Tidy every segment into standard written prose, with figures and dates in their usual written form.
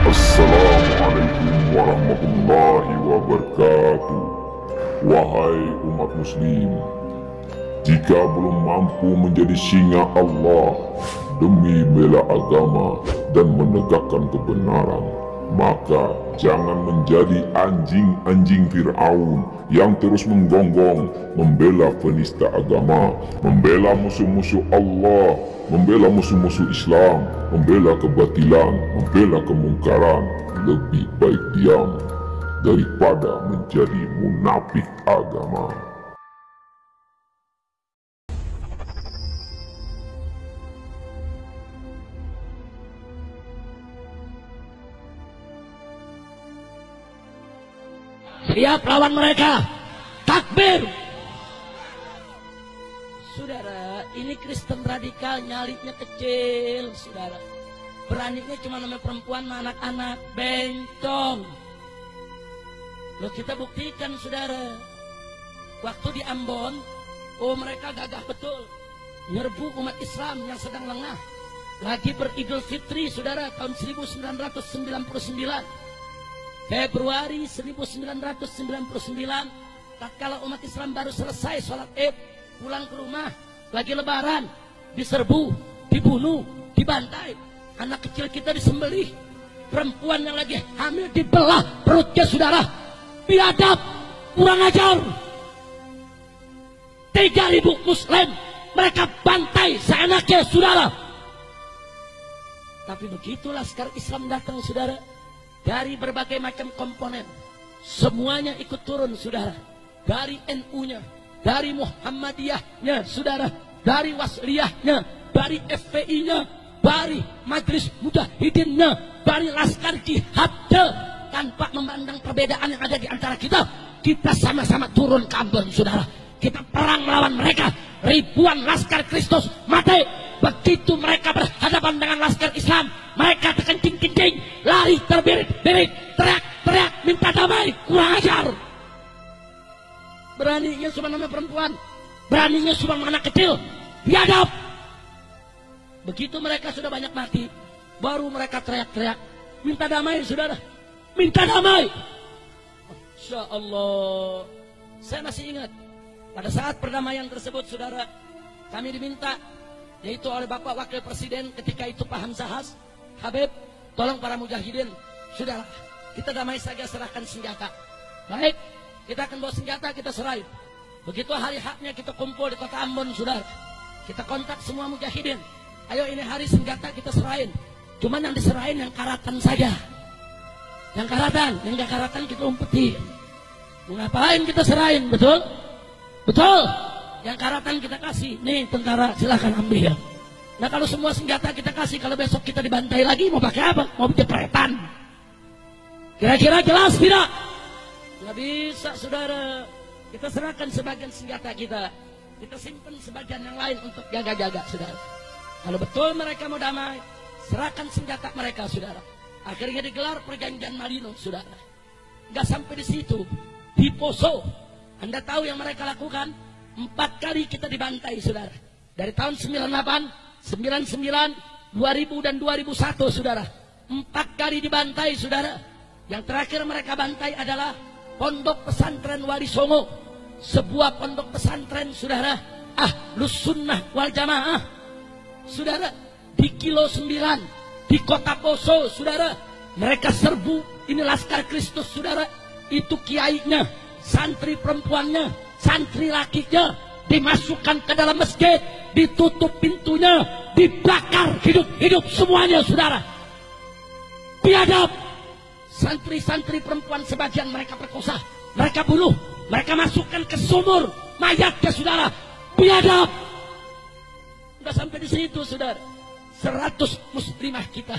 Assalamualaikum warahmatullahi wabarakatuh. Wahai umat muslim, jika belum mampu menjadi singa Allah demi bela agama dan menegakkan kebenaran, maka jangan menjadi anjing-anjing Fir'aun yang terus menggonggong, membela penista agama, membela musuh-musuh Allah, membela musuh-musuh Islam, membela kebatilan, membela kemungkaran. Lebih baik diam daripada menjadi munafik agama. Siap lawan mereka. Takbir. Saudara, ini Kristen radikal, nyalinya kecil, saudara. Beraninya cuma nama perempuan sama anak-anak, bencong. Loh, kita buktikan, saudara. Waktu di Ambon, mereka gagah betul. Nyerbu umat Islam yang sedang lengah. Lagi beridul fitri, saudara, tahun 1999. Februari 1999, tatkala umat Islam baru selesai sholat Id, pulang ke rumah, lagi lebaran, diserbu, dibunuh, dibantai. Anak kecil kita disembelih, perempuan yang lagi hamil dibelah perutnya, saudara. Biadab, kurang ajar. 3.000 muslim mereka bantai seenaknya, saudara. Tapi begitulah sekarang Islam datang, saudara. Dari berbagai macam komponen, semuanya ikut turun, saudara. Dari NU-nya, dari Muhammadiyahnya, saudara, dari Wasliyahnya, dari FPI-nya, dari Majelis Mujahidinnya, dari Laskar Jihadnya. Tanpa memandang perbedaan yang ada di antara kita, kita sama-sama turun ke Ambon, saudara. Kita perang melawan mereka. Ribuan Laskar Kristus mati. Begitu mereka berhadapan dengan Laskar Islam, mereka terkencing-kencing, lari terbirit-birit, teriak-teriak, minta damai. Kurang ajar. Beraninya cuma nama perempuan, beraninya cuma anak kecil. Biadab. Begitu mereka sudah banyak mati, baru mereka teriak-teriak, minta damai, saudara. Minta damai. Insya Allah. Saya masih ingat pada saat perdamaian tersebut, saudara, kami diminta, yaitu oleh Bapak Wakil Presiden ketika itu Pak Hamzahas, Habib, tolong para mujahidin, saudara, kita damai saja, serahkan senjata. Baik, kita akan bawa senjata, kita serahin. Begitu hari haknya kita kumpul di kota Ambon, saudara. Kita kontak semua mujahidin. Ayo, ini hari senjata kita serahin. Cuman yang diserahin yang karatan saja. Yang karatan, yang gak karatan kita umpetin. Ngapain kita serahin, betul? Betul. Yang karatan kita kasih. Nih tentara, silahkan ambil. Nah, kalau semua senjata kita kasih, kalau besok kita dibantai lagi, mau pakai apa? Mau jepretan. Kira-kira jelas tidak? Nggak bisa, saudara. Kita serahkan sebagian senjata kita. Kita simpan sebagian yang lain untuk jaga-jaga, saudara. Kalau betul mereka mau damai, serahkan senjata mereka, saudara. Akhirnya digelar perjanjian Malino, saudara. Nggak sampai di situ. Di Poso, Anda tahu yang mereka lakukan? 4 kali kita dibantai, saudara. Dari tahun 98, 99, 2000 dan 2001, saudara. 4 kali dibantai, saudara. Yang terakhir mereka bantai adalah Pondok Pesantren Wali Songo. Sebuah pondok pesantren, saudara, Ahlus Sunnah wal Jamaah, saudara, di Kilo 9, di kota Poso, saudara. Mereka serbu, ini Laskar Kristus, saudara. Itu kiainya, santri perempuannya, santri lakinya, dimasukkan ke dalam masjid, ditutup pintunya, dibakar hidup-hidup semuanya, saudara. Biadab. Santri-santri perempuan sebagian mereka perkosa, mereka bunuh, mereka masukkan ke sumur mayatnya, saudara. Biadab. Udah sampai di situ, saudara. 100 muslimah kita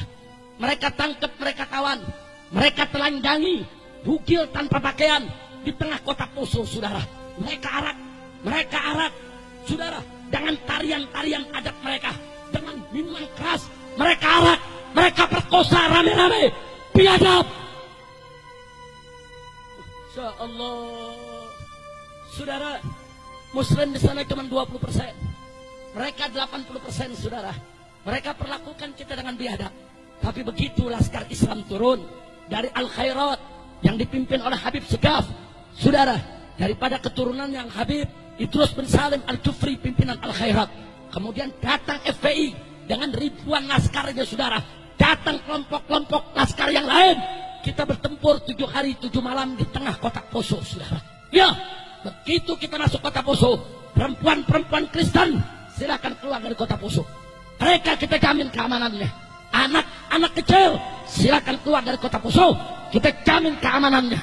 mereka tangkap, mereka tawan, mereka telanjangi, bugil tanpa pakaian di tengah kota Poso, saudara. Mereka arak, saudara, dengan tarian-tarian adat mereka, dengan minuman keras, mereka arak, mereka perkosa rame-rame. Biadab. Insya Allah, saudara, Muslim di sana cuma 20%, mereka 80%, saudara. Mereka perlakukan kita dengan biadab. Tapi begitu laskar Islam turun dari Al-Khairat yang dipimpin oleh Habib Segaf, saudara, daripada keturunan yang Habib Idrus bin Salim Al-Jufri pimpinan Al-Khairat, kemudian datang FPI dengan ribuan laskarnya, saudara, datang kelompok-kelompok laskar yang lain. Kita bertempur 7 hari 7 malam di tengah kota Poso, saudara. Ya, begitu kita masuk kota Poso, perempuan-perempuan Kristen silakan keluar dari kota Poso. Mereka kita jamin keamanannya. Anak-anak kecil silakan keluar dari kota Poso, kita jamin keamanannya.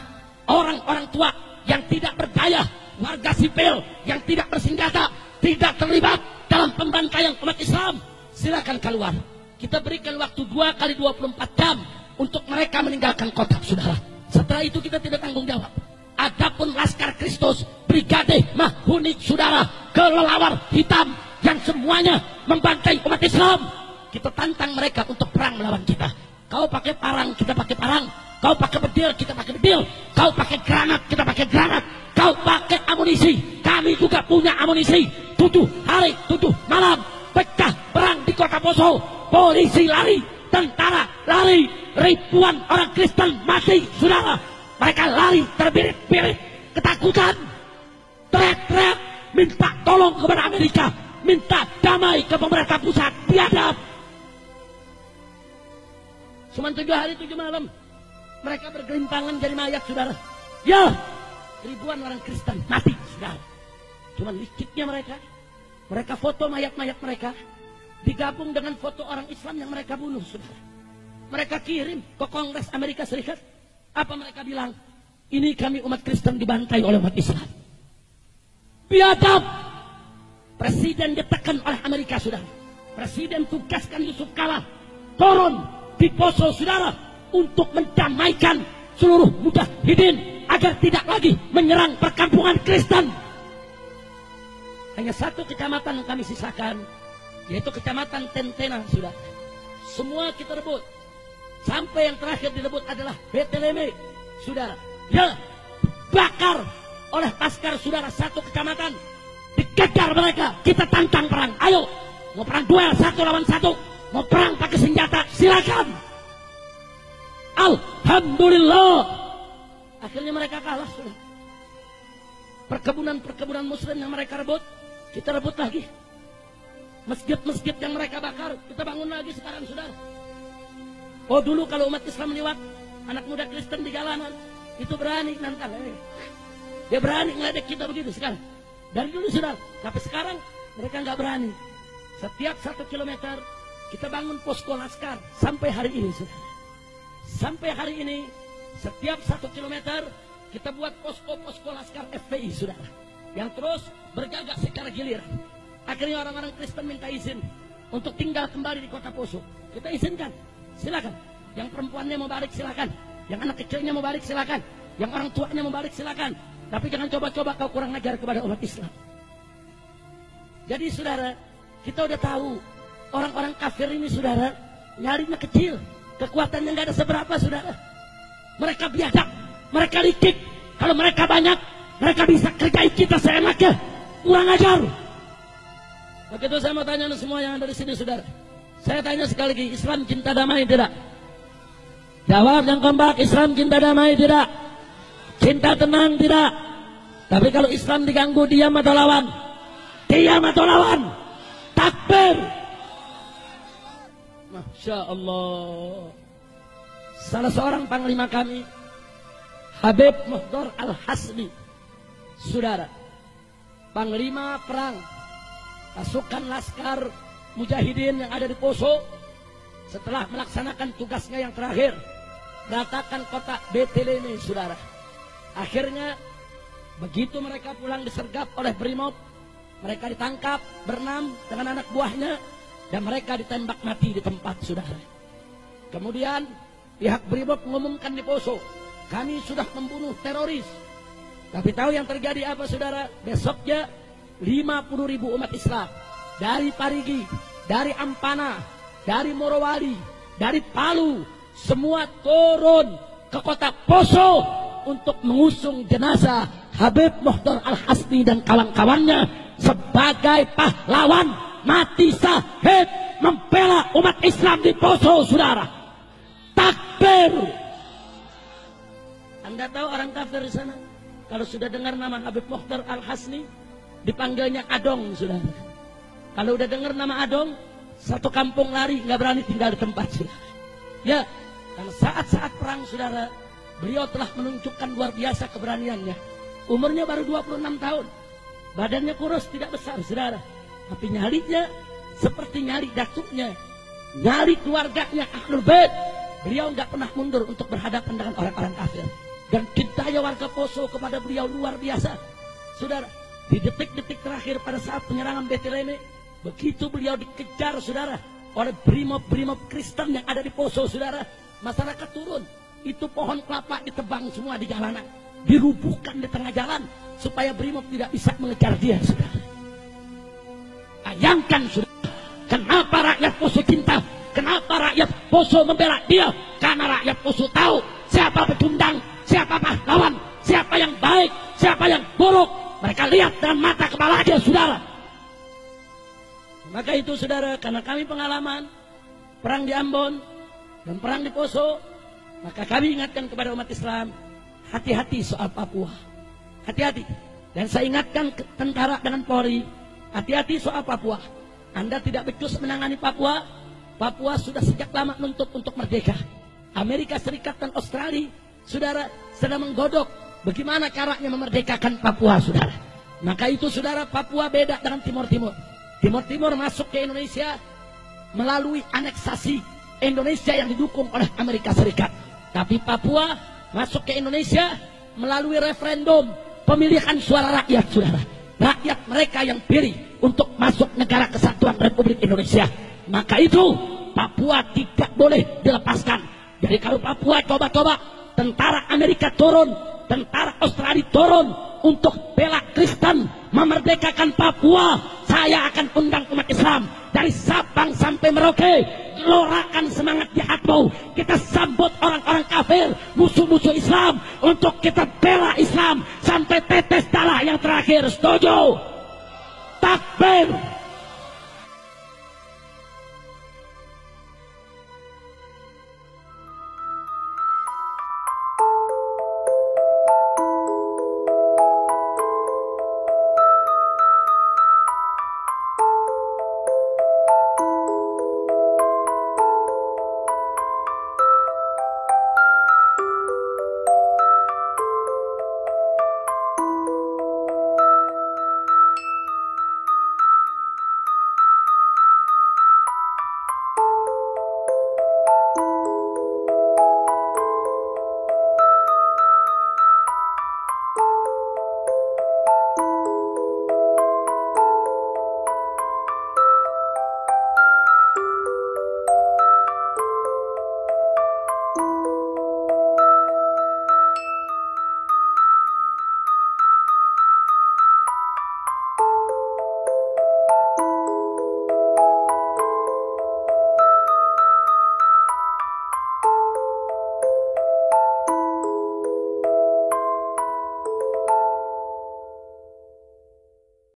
Orang-orang tua yang tidak berdaya, warga sipil yang tidak bersenjata, tidak terlibat dalam pembantaian umat Islam, silakan keluar. Kita berikan waktu 2 kali 24 jam untuk mereka meninggalkan kota, saudara. Setelah itu kita tidak tanggung jawab. Adapun Laskar Kristus, Brigade Mahuni, saudara, kelelawar hitam yang semuanya membantai umat Islam, kita tantang mereka untuk perang melawan kita. Kau pakai parang, kita pakai parang. Kau pakai bedil, kita pakai bedil. Kau pakai granat, kita pakai granat. Kau pakai amunisi, kami juga punya amunisi. 7 hari 7 malam pecah perang di kota Poso. Polisi lari, tentara lari, ribuan orang Kristen mati, saudara. Mereka lari terbirit-birit, ketakutan, teriak-teriak, minta tolong kepada Amerika, minta damai ke pemerintah pusat. Biadab. Cuma 7 hari 7 malam mereka bergelimpangan jadi mayat, saudara. Ya, ribuan orang Kristen mati, saudara. Cuma liciknya mereka foto mayat-mayat mereka digabung dengan foto orang Islam yang mereka bunuh, saudara. Mereka kirim ke Kongres Amerika Serikat. Apa mereka bilang? Ini kami umat Kristen dibantai oleh umat Islam. Biadab. Presiden ditekan oleh Amerika, saudara. Presiden tugaskan Yusuf Kala turun di Poso, saudara, untuk mendamaikan seluruh mujahidin agar tidak lagi menyerang perkampungan Kristen. Hanya 1 kecamatan yang kami sisakan, yaitu kecamatan Tentena, saudara. Semua kita rebut. Sampai yang terakhir direbut adalah Beteleme, saudara. Ya, bakar oleh Laskar, saudara, 1 kecamatan. Dikejar mereka, kita tantang perang. Ayo, mau perang duel 1 lawan 1, mau perang pakai senjata, silakan. Alhamdulillah, akhirnya mereka kalah, saudara. Perkebunan-perkebunan muslim yang mereka rebut, kita rebut lagi. Masjid-masjid yang mereka bakar, kita bangun lagi sekarang, saudara. Oh, dulu kalau umat Islam lewat, anak muda Kristen di jalanan, itu berani nantang. Dia berani ngeledek kita begitu sekarang. Dari dulu, saudara. Tapi sekarang mereka nggak berani. Setiap 1 kilometer kita bangun posko laskar sampai hari ini, saudara. Sampai hari ini setiap 1 kilometer kita buat posko-posko laskar FPI, saudara, yang terus berjaga secara giliran. Akhirnya orang-orang Kristen minta izin untuk tinggal kembali di kota Poso. Kita izinkan, silakan. Yang perempuannya mau balik silakan, yang anak kecilnya mau balik silakan, yang orang tuanya mau balik silakan. Tapi jangan coba-coba kau kurang ajar kepada umat Islam. Jadi, saudara, kita udah tahu orang-orang kafir ini, saudara, nyarinya kecil, kekuatannya nggak ada seberapa, saudara. Mereka biadab, mereka licik. Kalau mereka banyak, mereka bisa kerjain kita seenaknya. Kurang ajar. Begitu saya mau tanya semua yang ada di sini, saudara. Saya tanya sekali lagi, Islam cinta damai tidak? Jawab yang kompak, Islam cinta damai tidak? Cinta tenang tidak? Tapi kalau Islam diganggu, diam atau lawan? Diam atau lawan? Takbir. Masya Allah. Salah seorang panglima kami, Habib Muhdar Al-Hasmi, saudara, panglima perang pasukan Laskar Mujahidin yang ada di Poso, setelah melaksanakan tugasnya yang terakhir, meratakan kota Beteleme, saudara. Akhirnya begitu mereka pulang disergap oleh Brimob, mereka ditangkap berenam dengan anak buahnya dan mereka ditembak mati di tempat, saudara. Kemudian pihak Brimob mengumumkan di Poso, kami sudah membunuh teroris. Tapi tahu yang terjadi apa, saudara? Besoknya 50.000 umat Islam dari Parigi, dari Ampana, dari Morowali, dari Palu, semua turun ke kota Poso untuk mengusung jenazah Habib Muhdar Al-Hasmi dan kawan-kawannya sebagai pahlawan mati syahid membela umat Islam di Poso, saudara. Takbir. Anda tahu orang kafir di sana, kalau sudah dengar nama Habib Mokhtar Al-Hasni, dipanggilnya Adong, saudara. Kalau udah dengar nama Adong, satu kampung lari, nggak berani tinggal di tempat, saudara. Ya, dan saat-saat perang, saudara, beliau telah menunjukkan luar biasa keberaniannya. Umurnya baru 26 tahun, badannya kurus, tidak besar, saudara. Tapi nyalinya seperti nyali datuknya, nyali keluarganya Ahlul Bait. Beliau nggak pernah mundur untuk berhadapan dengan orang-orang kafir. Dan cintanya warga Poso kepada beliau luar biasa, saudara. Di detik-detik terakhir pada saat penyerangan Betileme, begitu beliau dikejar, saudara, oleh brimob-brimob Kristen yang ada di Poso, saudara. Masyarakat turun, itu pohon kelapa ditebang semua di jalanan, dirubuhkan di tengah jalan supaya brimob tidak bisa mengejar dia, saudara. Bayangkan, saudara, kenapa rakyat Poso cinta, kenapa rakyat Poso membela dia? Karena rakyat Poso tahu siapa pecundang, siapa pahlawan, siapa yang baik, siapa yang buruk. Mereka lihat dengan mata kepala dia, saudara. Maka itu, saudara, karena kami pengalaman perang di Ambon dan perang di Poso, maka kami ingatkan kepada umat Islam, hati-hati soal Papua. Hati-hati. Dan saya ingatkan ke tentara dengan Polri, hati-hati soal Papua. Anda tidak becus menangani Papua. Papua sudah sejak lama nuntut untuk merdeka. Amerika Serikat dan Australia, saudara, sedang menggodok bagaimana caranya memerdekakan Papua, saudara. Maka itu, saudara, Papua beda dengan Timur Timur. Timur Timur masuk ke Indonesia melalui aneksasi Indonesia yang didukung oleh Amerika Serikat. Tapi Papua masuk ke Indonesia melalui referendum pemilihan suara rakyat, saudara. Rakyat mereka yang pilih untuk masuk negara kesatuan Republik Indonesia. Maka itu Papua tidak boleh dilepaskan. Jadi kalau Papua coba-coba tentara Amerika turun, tentara Australia turun untuk bela Kristen, memerdekakan Papua, saya akan undang umat Islam dari Sabang sampai Merauke, gelorakan semangat jihadmu. Kita sambut orang-orang kafir, musuh-musuh Islam, untuk kita bela Islam sampai tetes darah yang terakhir. Setuju? Takbir.